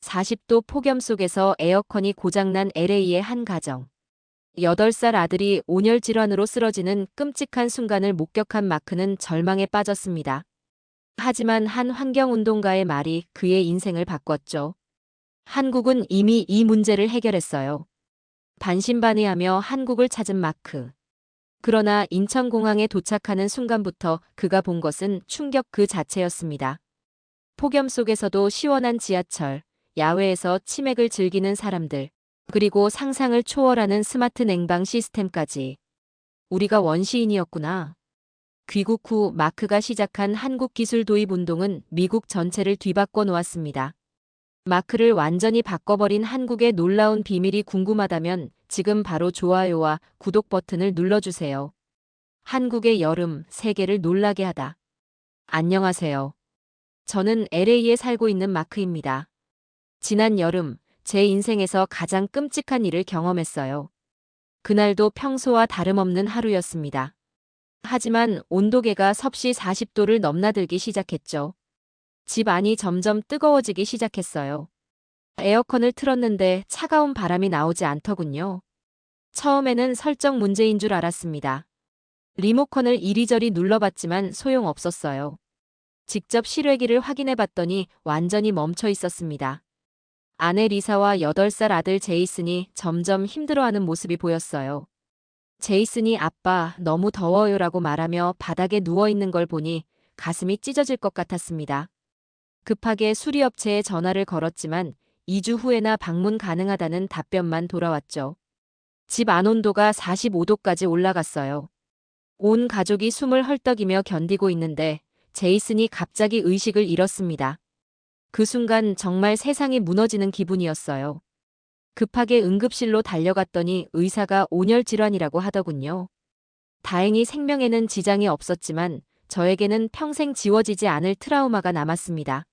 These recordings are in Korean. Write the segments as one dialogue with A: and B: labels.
A: 40도 폭염 속에서 에어컨이 고장난 LA의 한 가정. 8살 아들이 온열 질환으로 쓰러지는 끔찍한 순간을 목격한 마크는 절망에 빠졌습니다. 하지만 한 환경운동가의 말이 그의 인생을 바꿨죠. 한국은 이미 이 문제를 해결했어요. 반신반의하며 한국을 찾은 마크. 그러나 인천공항에 도착하는 순간부터 그가 본 것은 충격 그 자체였습니다. 폭염 속에서도 시원한 지하철, 야외에서 치맥을 즐기는 사람들, 그리고 상상을 초월하는 스마트 냉방 시스템까지. 우리가 원시인이었구나. 귀국 후 마크가 시작한 한국 기술 도입 운동은 미국 전체를 뒤바꿔 놓았습니다. 마크를 완전히 바꿔버린 한국의 놀라운 비밀이 궁금하다면 지금 바로 좋아요와 구독 버튼을 눌러주세요. 한국의 여름, 세계를 놀라게 하다. 안녕하세요. 저는 LA에 살고 있는 마크입니다. 지난 여름, 제 인생에서 가장 끔찍한 일을 경험했어요. 그날도 평소와 다름없는 하루였습니다. 하지만 온도계가 섭씨 40도를 넘나들기 시작했죠. 집 안이 점점 뜨거워지기 시작했어요. 에어컨을 틀었는데 차가운 바람이 나오지 않더군요. 처음에는 설정 문제인 줄 알았습니다. 리모컨을 이리저리 눌러봤지만 소용없었어요. 직접 실외기를 확인해봤더니 완전히 멈춰 있었습니다. 아내 리사와 8살 아들 제이슨이 점점 힘들어하는 모습이 보였어요. 제이슨이 아빠, 너무 더워요라고 말하며 바닥에 누워있는 걸 보니 가슴이 찢어질 것 같았습니다. 급하게 수리업체에 전화를 걸었지만 2주 후에나 방문 가능하다는 답변만 돌아왔죠. 집 안 온도가 45도까지 올라갔어요. 온 가족이 숨을 헐떡이며 견디고 있는데 제이슨이 갑자기 의식을 잃었습니다. 그 순간 정말 세상이 무너지는 기분이었어요. 급하게 응급실로 달려갔더니 의사가 온열 질환이라고 하더군요. 다행히 생명에는 지장이 없었지만 저에게는 평생 지워지지 않을 트라우마가 남았습니다.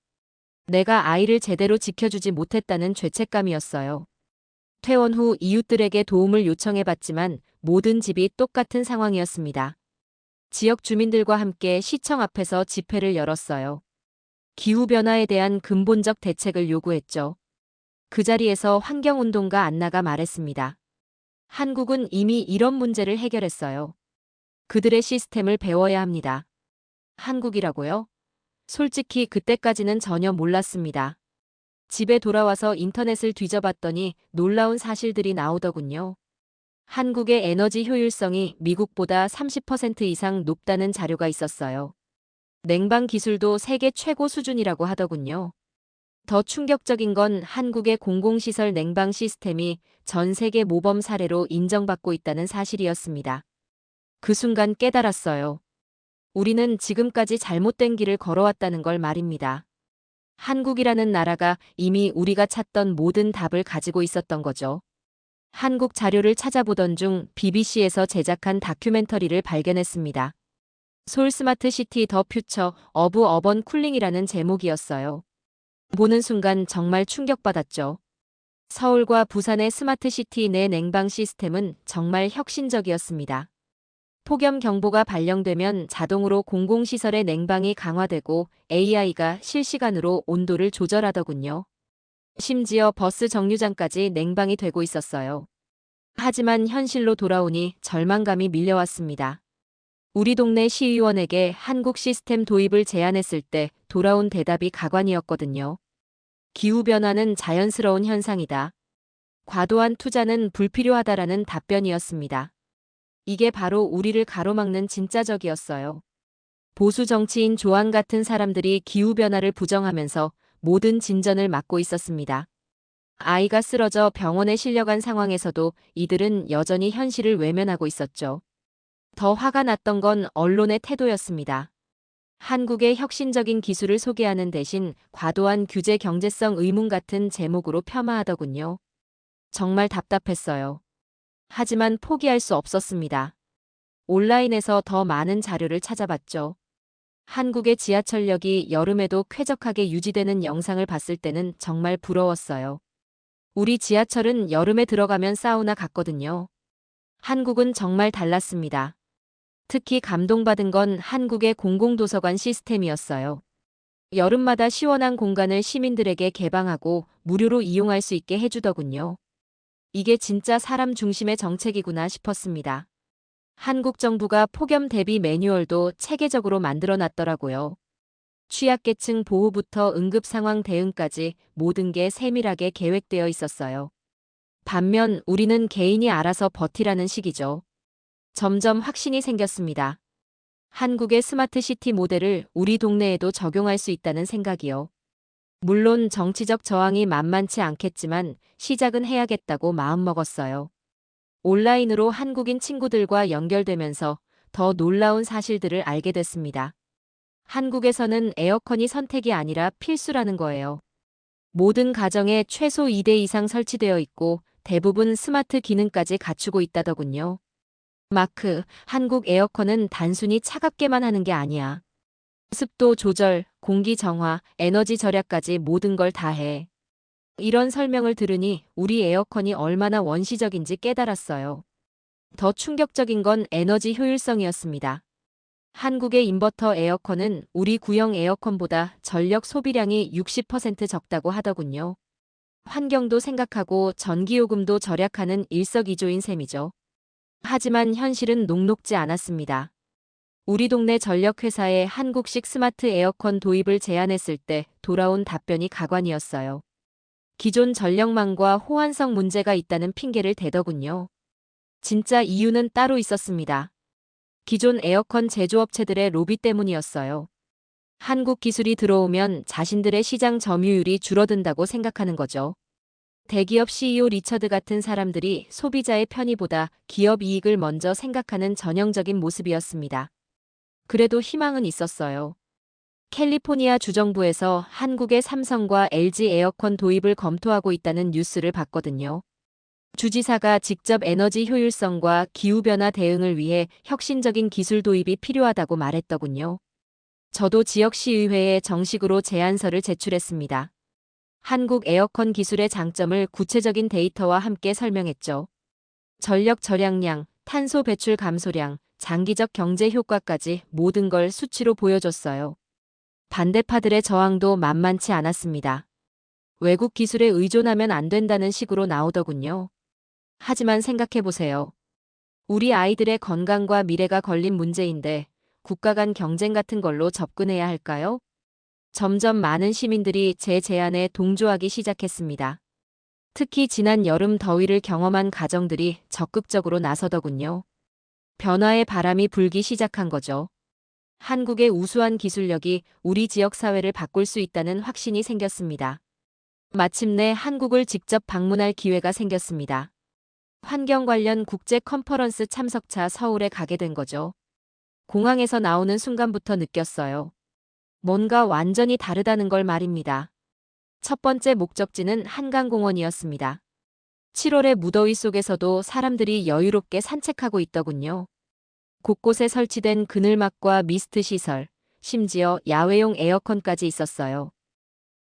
A: 내가 아이를 제대로 지켜주지 못했다는 죄책감이었어요. 퇴원 후 이웃들에게 도움을 요청해봤지만 모든 집이 똑같은 상황이었습니다. 지역 주민들과 함께 시청 앞에서 집회를 열었어요. 기후변화에 대한 근본적 대책을 요구했죠. 그 자리에서 환경운동가 안나가 말했습니다. 한국은 이미 이런 문제를 해결했어요. 그들의 시스템을 배워야 합니다. 한국이라고요? 솔직히 그때까지는 전혀 몰랐습니다. 집에 돌아와서 인터넷을 뒤져봤더니 놀라운 사실들이 나오더군요. 한국의 에너지 효율성이 미국보다 30% 이상 높다는 자료가 있었어요. 냉방 기술도 세계 최고 수준이라고 하더군요. 더 충격적인 건 한국의 공공시설 냉방 시스템이 전 세계 모범 사례로 인정받고 있다는 사실이었습니다. 그 순간 깨달았어요. 우리는 지금까지 잘못된 길을 걸어왔다는 걸 말입니다. 한국이라는 나라가 이미 우리가 찾던 모든 답을 가지고 있었던 거죠. 한국 자료를 찾아보던 중 BBC에서 제작한 다큐멘터리를 발견했습니다. 솔 스마트 시티 더 퓨처 어브 어번 쿨링이라는 제목이었어요. 보는 순간 정말 충격받았죠. 서울과 부산의 스마트 시티 내 냉방 시스템은 정말 혁신적이었습니다. 폭염 경보가 발령되면 자동으로 공공시설의 냉방이 강화되고 AI가 실시간으로 온도를 조절하더군요. 심지어 버스 정류장까지 냉방이 되고 있었어요. 하지만 현실로 돌아오니 절망감이 밀려왔습니다. 우리 동네 시의원에게 한국 시스템 도입을 제안했을 때 돌아온 대답이 가관이었거든요. 기후변화는 자연스러운 현상이다. 과도한 투자는 불필요하다라는 답변이었습니다. 이게 바로 우리를 가로막는 진짜적이었어요. 보수 정치인 조안 같은 사람들이 기후변화를 부정하면서 모든 진전을 막고 있었습니다. 아이가 쓰러져 병원에 실려간 상황에서도 이들은 여전히 현실을 외면하고 있었죠. 더 화가 났던 건 언론의 태도였습니다. 한국의 혁신적인 기술을 소개하는 대신 과도한 규제 경제성 의문 같은 제목으로 폄하하더군요. 정말 답답했어요. 하지만 포기할 수 없었습니다. 온라인에서 더 많은 자료를 찾아봤죠. 한국의 지하철역이 여름에도 쾌적하게 유지되는 영상을 봤을 때는 정말 부러웠어요. 우리 지하철은 여름에 들어가면 사우나 같거든요. 한국은 정말 달랐습니다. 특히 감동받은 건 한국의 공공도서관 시스템이었어요. 여름마다 시원한 공간을 시민들에게 개방하고 무료로 이용할 수 있게 해주더군요. 이게 진짜 사람 중심의 정책이구나 싶었습니다. 한국 정부가 폭염 대비 매뉴얼도 체계적으로 만들어 놨더라고요. 취약계층 보호부터 응급 상황 대응까지 모든 게 세밀하게 계획되어 있었어요. 반면 우리는 개인이 알아서 버티라는 식이죠. 점점 확신이 생겼습니다. 한국의 스마트 시티 모델을 우리 동네에도 적용할 수 있다는 생각이요. 물론 정치적 저항이 만만치 않겠지만 시작은 해야겠다고 마음먹었어요. 온라인으로 한국인 친구들과 연결되면서 더 놀라운 사실들을 알게 됐습니다. 한국에서는 에어컨이 선택이 아니라 필수라는 거예요. 모든 가정에 최소 2대 이상 설치되어 있고 대부분 스마트 기능까지 갖추고 있다더군요. 마크, 한국 에어컨은 단순히 차갑게만 하는 게 아니야. 습도 조절, 공기 정화, 에너지 절약까지 모든 걸 다 해. 이런 설명을 들으니 우리 에어컨이 얼마나 원시적인지 깨달았어요. 더 충격적인 건 에너지 효율성이었습니다. 한국의 인버터 에어컨은 우리 구형 에어컨보다 전력 소비량이 60% 적다고 하더군요. 환경도 생각하고 전기요금도 절약하는 일석이조인 셈이죠. 하지만 현실은 녹록지 않았습니다. 우리 동네 전력회사에 한국식 스마트 에어컨 도입을 제안했을 때 돌아온 답변이 가관이었어요. 기존 전력망과 호환성 문제가 있다는 핑계를 대더군요. 진짜 이유는 따로 있었습니다. 기존 에어컨 제조업체들의 로비 때문이었어요. 한국 기술이 들어오면 자신들의 시장 점유율이 줄어든다고 생각하는 거죠. 대기업 CEO 리처드 같은 사람들이 소비자의 편의보다 기업 이익을 먼저 생각하는 전형적인 모습이었습니다. 그래도 희망은 있었어요. 캘리포니아 주정부에서 한국의 삼성과 LG 에어컨 도입을 검토하고 있다는 뉴스를 봤거든요. 주지사가 직접 에너지 효율성과 기후변화 대응을 위해 혁신적인 기술 도입이 필요하다고 말했더군요. 저도 지역시의회에 정식으로 제안서를 제출했습니다. 한국 에어컨 기술의 장점을 구체적인 데이터와 함께 설명했죠. 전력 절약량, 탄소 배출 감소량, 장기적 경제 효과까지 모든 걸 수치로 보여줬어요. 반대파들의 저항도 만만치 않았습니다. 외국 기술에 의존하면 안 된다는 식으로 나오더군요. 하지만 생각해보세요. 우리 아이들의 건강과 미래가 걸린 문제인데 국가 간 경쟁 같은 걸로 접근해야 할까요? 점점 많은 시민들이 제 제안에 동조하기 시작했습니다. 특히 지난 여름 더위를 경험한 가정들이 적극적으로 나서더군요. 변화의 바람이 불기 시작한 거죠. 한국의 우수한 기술력이 우리 지역 사회를 바꿀 수 있다는 확신이 생겼습니다. 마침내 한국을 직접 방문할 기회가 생겼습니다. 환경 관련 국제 컨퍼런스 참석차 서울에 가게 된 거죠. 공항에서 나오는 순간부터 느꼈어요. 뭔가 완전히 다르다는 걸 말입니다. 첫 번째 목적지는 한강공원이었습니다. 7월의 무더위 속에서도 사람들이 여유롭게 산책하고 있더군요. 곳곳에 설치된 그늘막과 미스트 시설, 심지어 야외용 에어컨까지 있었어요.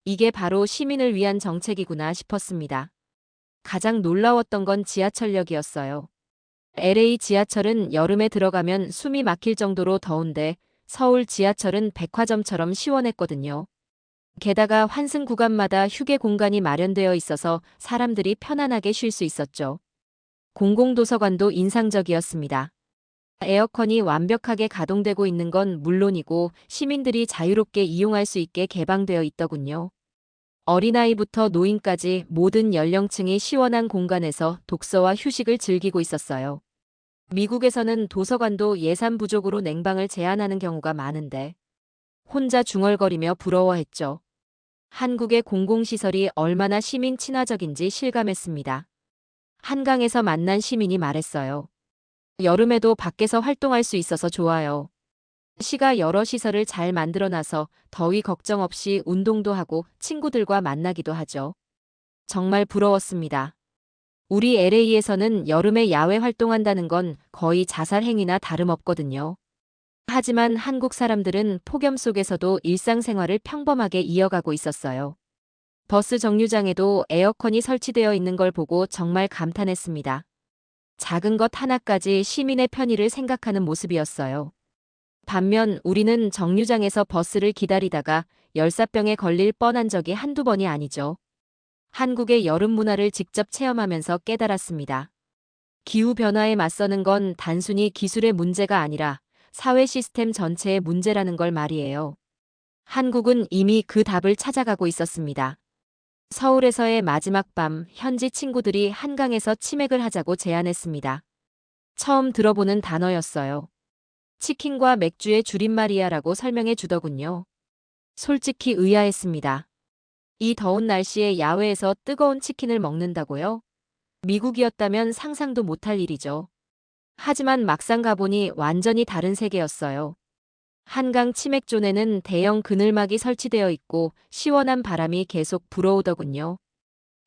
A: 이게 바로 시민을 위한 정책이구나 싶었습니다. 가장 놀라웠던 건 지하철역이었어요. LA 지하철은 여름에 들어가면 숨이 막힐 정도로 더운데 서울 지하철은 백화점처럼 시원했거든요. 게다가 환승 구간마다 휴게 공간이 마련되어 있어서 사람들이 편안하게 쉴 수 있었죠. 공공도서관도 인상적이었습니다. 에어컨이 완벽하게 가동되고 있는 건 물론이고 시민들이 자유롭게 이용할 수 있게 개방되어 있더군요. 어린아이부터 노인까지 모든 연령층이 시원한 공간에서 독서와 휴식을 즐기고 있었어요. 미국에서는 도서관도 예산 부족으로 냉방을 제한하는 경우가 많은데 혼자 중얼거리며 부러워했죠. 한국의 공공시설이 얼마나 시민 친화적인지 실감했습니다. 한강에서 만난 시민이 말했어요. 여름에도 밖에서 활동할 수 있어서 좋아요. 시가 여러 시설을 잘 만들어놔서 더위 걱정 없이 운동도 하고 친구들과 만나기도 하죠. 정말 부러웠습니다. 우리 LA에서는 여름에 야외 활동한다는 건 거의 자살 행위나 다름없거든요. 하지만 한국 사람들은 폭염 속에서도 일상생활을 평범하게 이어가고 있었어요. 버스 정류장에도 에어컨이 설치되어 있는 걸 보고 정말 감탄했습니다. 작은 것 하나까지 시민의 편의를 생각하는 모습이었어요. 반면 우리는 정류장에서 버스를 기다리다가 열사병에 걸릴 뻔한 적이 한두 번이 아니죠. 한국의 여름 문화를 직접 체험하면서 깨달았습니다. 기후변화에 맞서는 건 단순히 기술의 문제가 아니라 사회 시스템 전체의 문제라는 걸 말이에요. 한국은 이미 그 답을 찾아가고 있었습니다. 서울에서의 마지막 밤, 현지 친구들이 한강에서 치맥을 하자고 제안했습니다. 처음 들어보는 단어였어요. 치킨과 맥주의 줄임말이야라고 설명해 주더군요. 솔직히 의아했습니다. 이 더운 날씨에 야외에서 뜨거운 치킨을 먹는다고요? 미국이었다면 상상도 못할 일이죠. 하지만 막상 가보니 완전히 다른 세계였어요. 한강 치맥존에는 대형 그늘막이 설치되어 있고 시원한 바람이 계속 불어오더군요.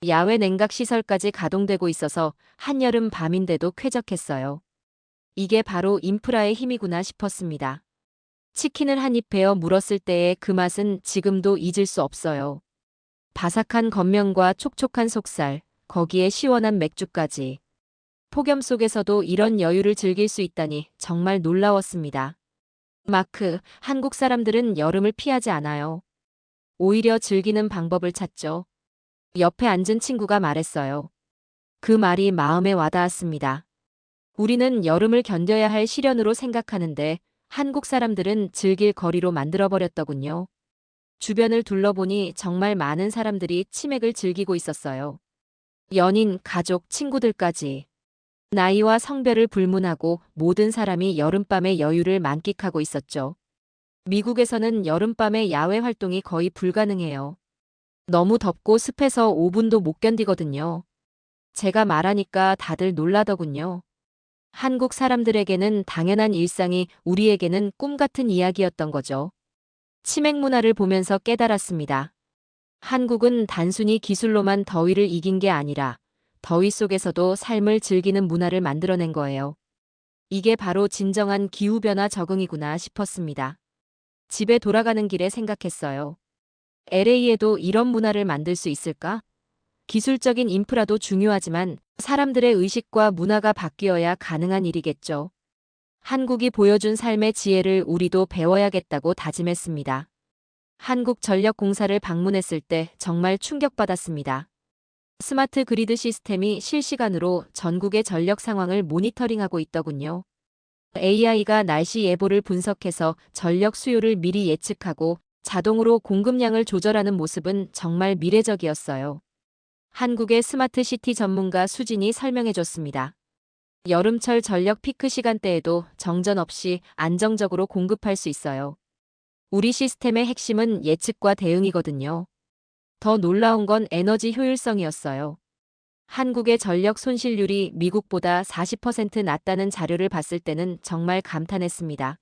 A: 야외 냉각 시설까지 가동되고 있어서 한여름 밤인데도 쾌적했어요. 이게 바로 인프라의 힘이구나 싶었습니다. 치킨을 한 입 베어 물었을 때의 그 맛은 지금도 잊을 수 없어요. 바삭한 겉면과 촉촉한 속살, 거기에 시원한 맥주까지. 폭염 속에서도 이런 여유를 즐길 수 있다니 정말 놀라웠습니다. 마크, 한국 사람들은 여름을 피하지 않아요. 오히려 즐기는 방법을 찾죠. 옆에 앉은 친구가 말했어요. 그 말이 마음에 와닿았습니다. 우리는 여름을 견뎌야 할 시련으로 생각하는데 한국 사람들은 즐길 거리로 만들어버렸더군요. 주변을 둘러보니 정말 많은 사람들이 치맥을 즐기고 있었어요. 연인, 가족, 친구들까지. 나이와 성별을 불문하고 모든 사람이 여름밤의 여유를 만끽하고 있었죠. 미국에서는 여름밤의 야외 활동이 거의 불가능해요. 너무 덥고 습해서 5분도 못 견디거든요. 제가 말하니까 다들 놀라더군요. 한국 사람들에게는 당연한 일상이 우리에게는 꿈 같은 이야기였던 거죠. 치맥 문화를 보면서 깨달았습니다. 한국은 단순히 기술로만 더위를 이긴 게 아니라 더위 속에서도 삶을 즐기는 문화를 만들어낸 거예요. 이게 바로 진정한 기후변화 적응이구나 싶었습니다. 집에 돌아가는 길에 생각했어요. LA에도 이런 문화를 만들 수 있을까? 기술적인 인프라도 중요하지만 사람들의 의식과 문화가 바뀌어야 가능한 일이겠죠. 한국이 보여준 삶의 지혜를 우리도 배워야겠다고 다짐했습니다. 한국전력공사를 방문했을 때 정말 충격받았습니다. 스마트 그리드 시스템이 실시간으로 전국의 전력 상황을 모니터링하고 있더군요. AI가 날씨 예보를 분석해서 전력 수요를 미리 예측하고 자동으로 공급량을 조절하는 모습은 정말 미래적이었어요. 한국의 스마트 시티 전문가 수진이 설명해줬습니다. 여름철 전력 피크 시간대에도 정전 없이 안정적으로 공급할 수 있어요. 우리 시스템의 핵심은 예측과 대응이거든요. 더 놀라운 건 에너지 효율성이었어요. 한국의 전력 손실률이 미국보다 40% 낮다는 자료를 봤을 때는 정말 감탄했습니다.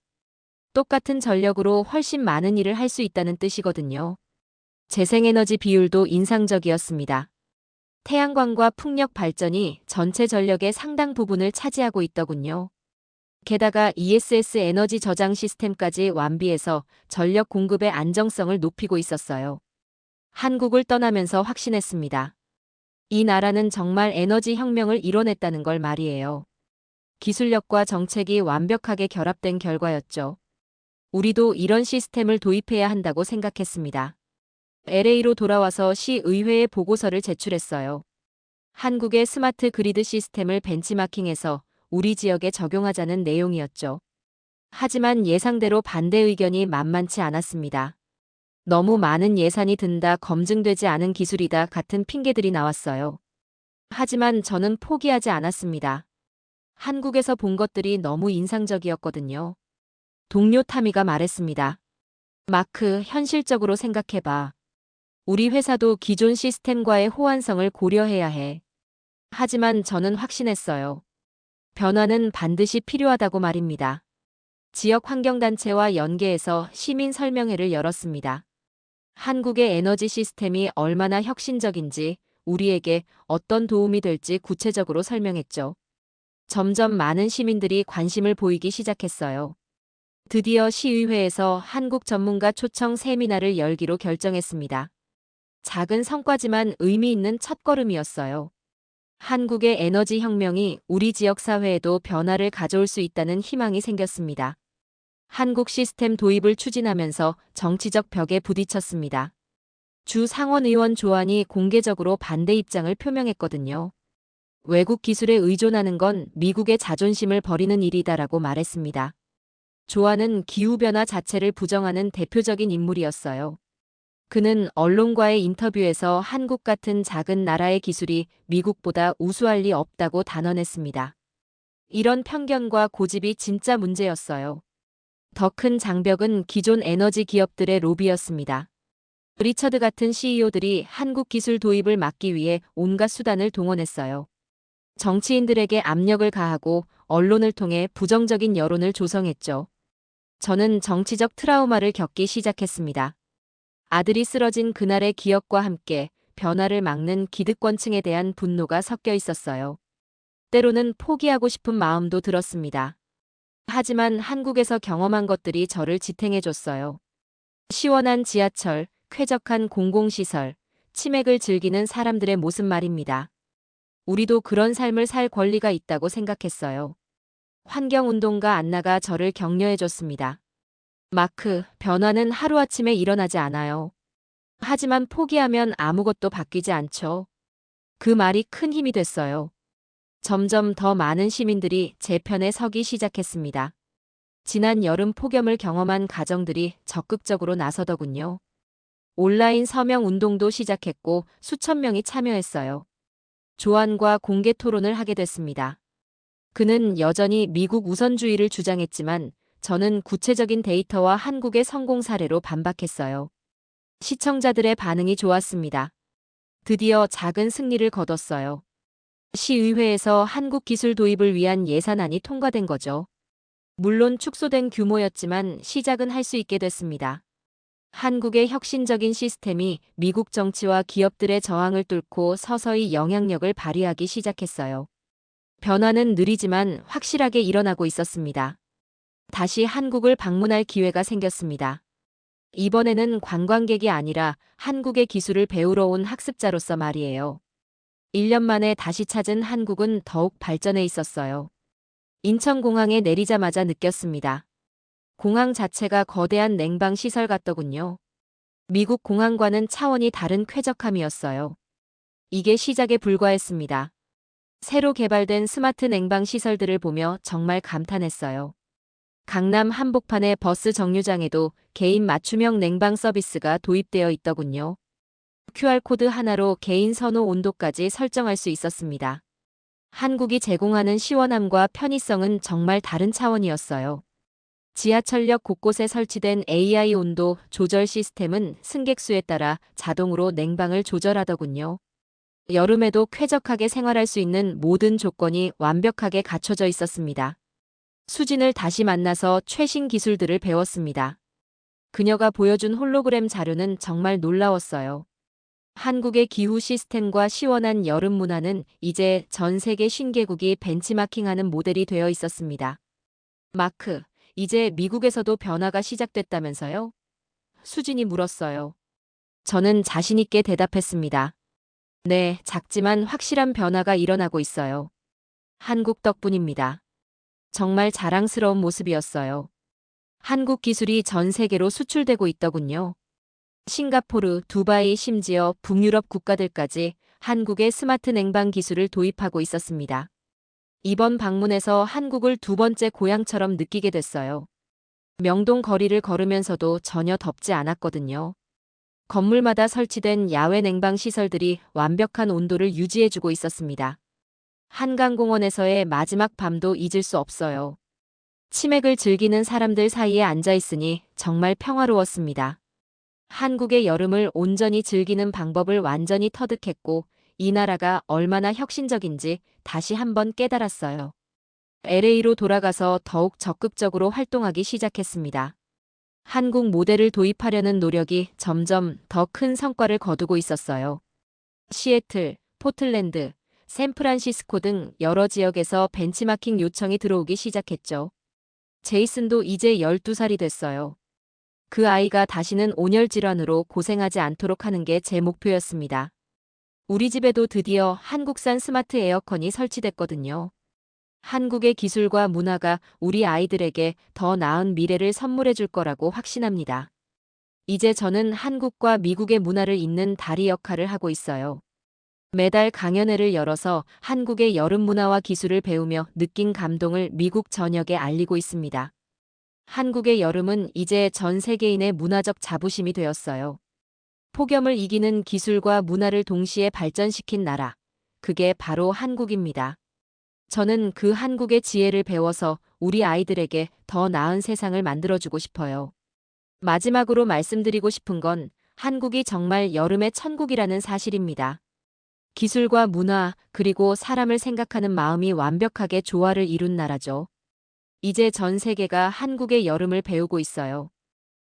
A: 똑같은 전력으로 훨씬 많은 일을 할 수 있다는 뜻이거든요. 재생에너지 비율도 인상적이었습니다. 태양광과 풍력 발전이 전체 전력의 상당 부분을 차지하고 있더군요. 게다가 ESS 에너지 저장 시스템까지 완비해서 전력 공급의 안정성을 높이고 있었어요. 한국을 떠나면서 확신했습니다. 이 나라는 정말 에너지 혁명을 이뤄냈다는 걸 말이에요. 기술력과 정책이 완벽하게 결합된 결과였죠. 우리도 이런 시스템을 도입해야 한다고 생각했습니다. LA로 돌아와서 시의회에 보고서를 제출했어요. 한국의 스마트 그리드 시스템을 벤치마킹해서 우리 지역에 적용하자는 내용이었죠. 하지만 예상대로 반대 의견이 만만치 않았습니다. 너무 많은 예산이 든다, 검증되지 않은 기술이다 같은 핑계들이 나왔어요. 하지만 저는 포기하지 않았습니다. 한국에서 본 것들이 너무 인상적이었거든요. 동료 타미가 말했습니다. 마크, 현실적으로 생각해봐. 우리 회사도 기존 시스템과의 호환성을 고려해야 해. 하지만 저는 확신했어요. 변화는 반드시 필요하다고 말입니다. 지역 환경단체와 연계해서 시민 설명회를 열었습니다. 한국의 에너지 시스템이 얼마나 혁신적인지, 우리에게 어떤 도움이 될지 구체적으로 설명했죠. 점점 많은 시민들이 관심을 보이기 시작했어요. 드디어 시의회에서 한국 전문가 초청 세미나를 열기로 결정했습니다. 작은 성과지만 의미 있는 첫걸음이었어요. 한국의 에너지 혁명이 우리 지역 사회에도 변화를 가져올 수 있다는 희망이 생겼습니다. 한국 시스템 도입을 추진하면서 정치적 벽에 부딪혔습니다. 주 상원의원 조안이 공개적으로 반대 입장을 표명했거든요. 외국 기술에 의존하는 건 미국의 자존심을 버리는 일이다라고 말했습니다. 조안은 기후변화 자체를 부정하는 대표적인 인물이었어요. 그는 언론과의 인터뷰에서 한국 같은 작은 나라의 기술이 미국보다 우수할 리 없다고 단언했습니다. 이런 편견과 고집이 진짜 문제였어요. 더 큰 장벽은 기존 에너지 기업들의 로비였습니다. 리처드 같은 CEO들이 한국 기술 도입을 막기 위해 온갖 수단을 동원했어요. 정치인들에게 압력을 가하고 언론을 통해 부정적인 여론을 조성했죠. 저는 정치적 트라우마를 겪기 시작했습니다. 아들이 쓰러진 그날의 기억과 함께 변화를 막는 기득권층에 대한 분노가 섞여 있었어요. 때로는 포기하고 싶은 마음도 들었습니다. 하지만 한국에서 경험한 것들이 저를 지탱해줬어요. 시원한 지하철, 쾌적한 공공시설, 치맥을 즐기는 사람들의 모습 말입니다. 우리도 그런 삶을 살 권리가 있다고 생각했어요. 환경운동가 안나가 저를 격려해줬습니다. 마크, 변화는 하루아침에 일어나지 않아요. 하지만 포기하면 아무것도 바뀌지 않죠. 그 말이 큰 힘이 됐어요. 점점 더 많은 시민들이 제 편에 서기 시작했습니다. 지난 여름 폭염을 경험한 가정들이 적극적으로 나서더군요. 온라인 서명 운동도 시작했고 수천 명이 참여했어요. 조안과 공개 토론을 하게 됐습니다. 그는 여전히 미국 우선주의를 주장했지만 저는 구체적인 데이터와 한국의 성공 사례로 반박했어요. 시청자들의 반응이 좋았습니다. 드디어 작은 승리를 거뒀어요. 시의회에서 한국 기술 도입을 위한 예산안이 통과된 거죠. 물론 축소된 규모였지만 시작은 할 수 있게 됐습니다. 한국의 혁신적인 시스템이 미국 정치와 기업들의 저항을 뚫고 서서히 영향력을 발휘하기 시작했어요. 변화는 느리지만 확실하게 일어나고 있었습니다. 다시 한국을 방문할 기회가 생겼습니다. 이번에는 관광객이 아니라 한국의 기술을 배우러 온 학습자로서 말이에요. 1년 만에 다시 찾은 한국은 더욱 발전해 있었어요. 인천공항에 내리자마자 느꼈습니다. 공항 자체가 거대한 냉방 시설 같더군요. 미국 공항과는 차원이 다른 쾌적함이었어요. 이게 시작에 불과했습니다. 새로 개발된 스마트 냉방 시설들을 보며 정말 감탄했어요. 강남 한복판의 버스 정류장에도 개인 맞춤형 냉방 서비스가 도입되어 있더군요. QR코드 하나로 개인 선호 온도까지 설정할 수 있었습니다. 한국이 제공하는 시원함과 편의성은 정말 다른 차원이었어요. 지하철역 곳곳에 설치된 AI 온도 조절 시스템은 승객 수에 따라 자동으로 냉방을 조절하더군요. 여름에도 쾌적하게 생활할 수 있는 모든 조건이 완벽하게 갖춰져 있었습니다. 수진을 다시 만나서 최신 기술들을 배웠습니다. 그녀가 보여준 홀로그램 자료는 정말 놀라웠어요. 한국의 기후 시스템과 시원한 여름 문화는 이제 전 세계 신개국이 벤치마킹하는 모델이 되어 있었습니다. 마크, 이제 미국에서도 변화가 시작됐다면서요? 수진이 물었어요. 저는 자신 있게 대답했습니다. 네, 작지만 확실한 변화가 일어나고 있어요. 한국 덕분입니다. 정말 자랑스러운 모습이었어요. 한국 기술이 전 세계로 수출되고 있더군요. 싱가포르, 두바이, 심지어 북유럽 국가들까지 한국의 스마트 냉방 기술을 도입하고 있었습니다. 이번 방문에서 한국을 두 번째 고향처럼 느끼게 됐어요. 명동 거리를 걸으면서도 전혀 덥지 않았거든요. 건물마다 설치된 야외 냉방 시설들이 완벽한 온도를 유지해주고 있었습니다. 한강공원에서의 마지막 밤도 잊을 수 없어요. 치맥을 즐기는 사람들 사이에 앉아있으니 정말 평화로웠습니다. 한국의 여름을 온전히 즐기는 방법을 완전히 터득했고 이 나라가 얼마나 혁신적인지 다시 한번 깨달았어요. LA로 돌아가서 더욱 적극적으로 활동하기 시작했습니다. 한국 모델을 도입하려는 노력이 점점 더 큰 성과를 거두고 있었어요. 시애틀, 포틀랜드, 샌프란시스코 등 여러 지역에서 벤치마킹 요청이 들어오기 시작했죠. 제이슨도 이제 12살이 됐어요. 그 아이가 다시는 온열 질환으로 고생하지 않도록 하는 게 제 목표였습니다. 우리 집에도 드디어 한국산 스마트 에어컨이 설치됐거든요. 한국의 기술과 문화가 우리 아이들에게 더 나은 미래를 선물해 줄 거라고 확신합니다. 이제 저는 한국과 미국의 문화를 잇는 다리 역할을 하고 있어요. 매달 강연회를 열어서 한국의 여름 문화와 기술을 배우며 느낀 감동을 미국 전역에 알리고 있습니다. 한국의 여름은 이제 전 세계인의 문화적 자부심이 되었어요. 폭염을 이기는 기술과 문화를 동시에 발전시킨 나라. 그게 바로 한국입니다. 저는 그 한국의 지혜를 배워서 우리 아이들에게 더 나은 세상을 만들어주고 싶어요. 마지막으로 말씀드리고 싶은 건 한국이 정말 여름의 천국이라는 사실입니다. 기술과 문화, 그리고 사람을 생각하는 마음이 완벽하게 조화를 이룬 나라죠. 이제 전 세계가 한국의 여름을 배우고 있어요.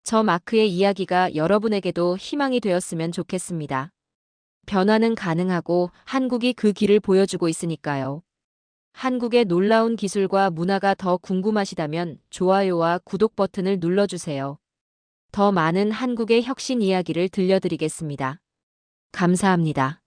A: 저 마크의 이야기가 여러분에게도 희망이 되었으면 좋겠습니다. 변화는 가능하고 한국이 그 길을 보여주고 있으니까요. 한국의 놀라운 기술과 문화가 더 궁금하시다면 좋아요와 구독 버튼을 눌러주세요. 더 많은 한국의 혁신 이야기를 들려드리겠습니다. 감사합니다.